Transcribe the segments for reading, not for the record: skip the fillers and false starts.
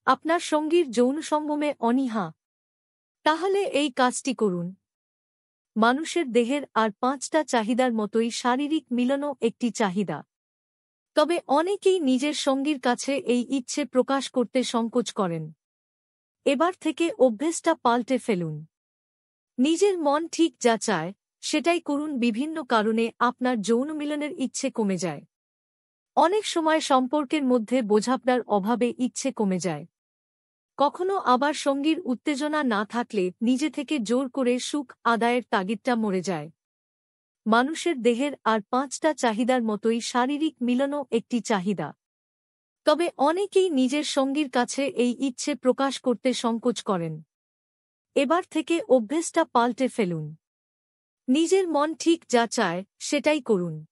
আপনার সঙ্গীর যৌন সঙ্গমে অনীহা? তাহলে এই কাজটি করুন। মানুষের দেহের আর ৫টা চাহিদার মতোই শারীরিক মিলনও একটি চাহিদা। তবে অনেকেই নিজের সঙ্গীর কাছে এই ইচ্ছে প্রকাশ করতে সংকোচ করেন। এবার থেকে অভ্যেসটা পাল্টে ফেলুন। নিজের মন ঠিক যা চায় সেটাই করুন। বিভিন্ন কারণে আপনার যৌন মিলনের ইচ্ছে কমে যায়। অনেক সময় সম্পর্কের মধ্যে বোঝাপড়ার অভাবে ইচ্ছে কমে যায়। কখনো আবার সঙ্গীর উত্তেজনা না থাকলে নিজে থেকে জোর করে সুখ আদায়ের তাগিদটা মরে যায়। মানুষের দেহের আর ৫টা চাহিদার মতোই শারীরিক মিলনও একটি চাহিদা। তবে অনেকেই নিজের সঙ্গীর কাছে এই ইচ্ছে প্রকাশ করতে সংকোচ করেন। এবার থেকে অভ্যেসটা পাল্টে ফেলুন। নিজের মন ঠিক যা চায় সেটাই করুন।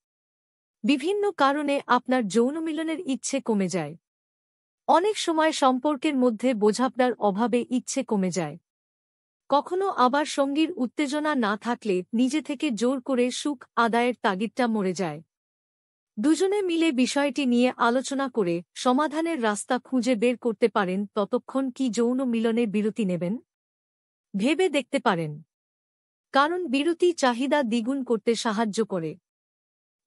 বিভিন্ন কারণে আপনার যৌন মিলনের ইচ্ছে কমে যায়। অনেক সময় সম্পর্কের মধ্যে বোঝাপড়ার অভাবে ইচ্ছে কমে যায়। কখনো আবার সঙ্গীর উত্তেজনা না থাকলে নিজে থেকে জোর করে সুখ আদায়ের তাগিদটা মরে যায়। দুজনে মিলে বিষয়টি নিয়ে আলোচনা করে সমাধানের রাস্তা খুঁজে বের করতে পারেন। ততক্ষণ কি যৌন মিলনে বিরতি নেবেন? ভেবে দেখতে পারেন। কারণ বিরতি চাহিদা দ্বিগুণ করতে সাহায্য করে।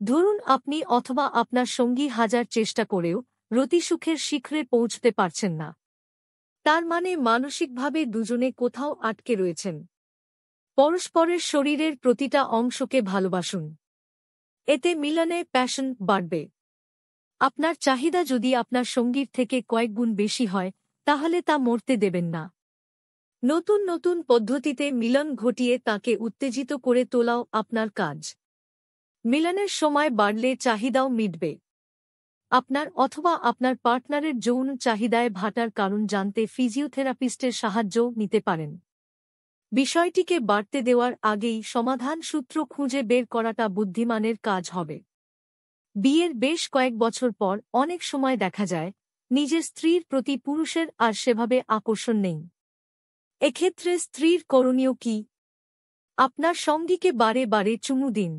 ধরুন আপনি অথবা আপনার সঙ্গী হাজার চেষ্টা করেও রতিসুখের শিখরে পৌঁছতে পারছেন না। তার মানে মানসিকভাবে দুজনে কোথাও আটকে রয়েছেন। পরস্পরের শরীরের প্রতিটা অংশকে ভালোবাসুন। এতে মিলনে প্যাশন বাড়বে। আপনার চাহিদা যদি আপনার সঙ্গীর থেকে কয়েক গুণ বেশি হয় তাহলে তা মরতে দেবেন না। নতুন নতুন পদ্ধতিতে মিলন ঘটিয়ে তাকে উত্তেজিত করে তোলাও আপনার কাজ। মিলনের সময় বাড়লে চাহিদাও মিটবে। আপনার অথবা আপনার পার্টনারের যৌন চাহিদায় ভাটার কারণ জানতে ফিজিওথেরাপিস্টের সাহায্যও নিতে পারেন। বিষয়টিকে বাড়তে দেওয়ার আগেই সমাধান সূত্র খুঁজে বের করাটা বুদ্ধিমানের কাজ হবে। বিয়ের বেশ কয়েক বছর পর অনেক সময় দেখা যায় নিজের স্ত্রীর প্রতি পুরুষের আর সেভাবে আকর্ষণ নেই। এক্ষেত্রে স্ত্রীর করণীয় কি? আপনার সঙ্গীকে বারে বারে চুমু দিন।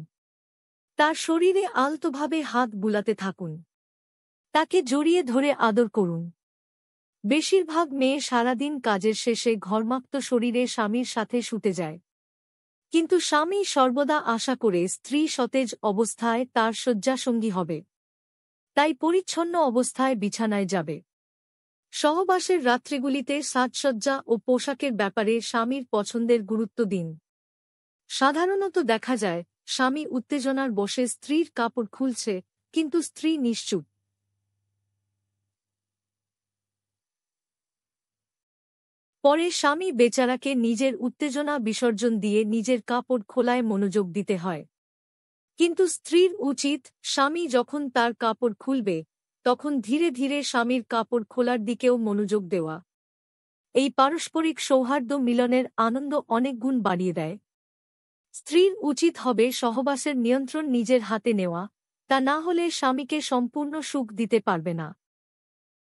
তার শরীরে আলতোভাবে হাত বুলাতে থাকুন। তাকে জড়িয়ে ধরে আদর করুন। বেশিরভাগ মেয়ে সারাদিন কাজের শেষে ঘর্মাক্ত শরীরে স্বামীর সাথে শুতে যায়। কিন্তু স্বামী সর্বদা আশা করে স্ত্রী সতেজ অবস্থায় তার শয্যাসঙ্গী হবে। তাই পরিচ্ছন্ন অবস্থায় বিছানায় যাবে। সহবাসের রাত্রিগুলিতে সাজসজ্জা ও পোশাকের ব্যাপারে স্বামীর পছন্দের গুরুত্ব দিন। সাধারণত দেখা যায় স্বামী উত্তেজনার বশে স্ত্রীর কাপড় খুলছে, কিন্তু স্ত্রী নিশ্চুপ। পরে স্বামী বেচারাকে নিজের উত্তেজনা বিসর্জন দিয়ে নিজের কাপড় খোলায় মনোযোগ দিতে হয়। কিন্তু স্ত্রীর উচিত স্বামী যখন তার কাপড় খুলবে তখন ধীরে ধীরে স্বামীর কাপড় খোলার দিকেও মনোযোগ দেওয়া। এই পারস্পরিক সৌহার্দ্য মিলনের আনন্দ অনেক গুণ বাড়িয়ে দেয়। স্ত্রীর উচিত হবে সহবাসের নিয়ন্ত্রণ নিজের হাতে নেওয়া, তা না হলে স্বামীকে সম্পূর্ণ সুখ দিতে পারবে না।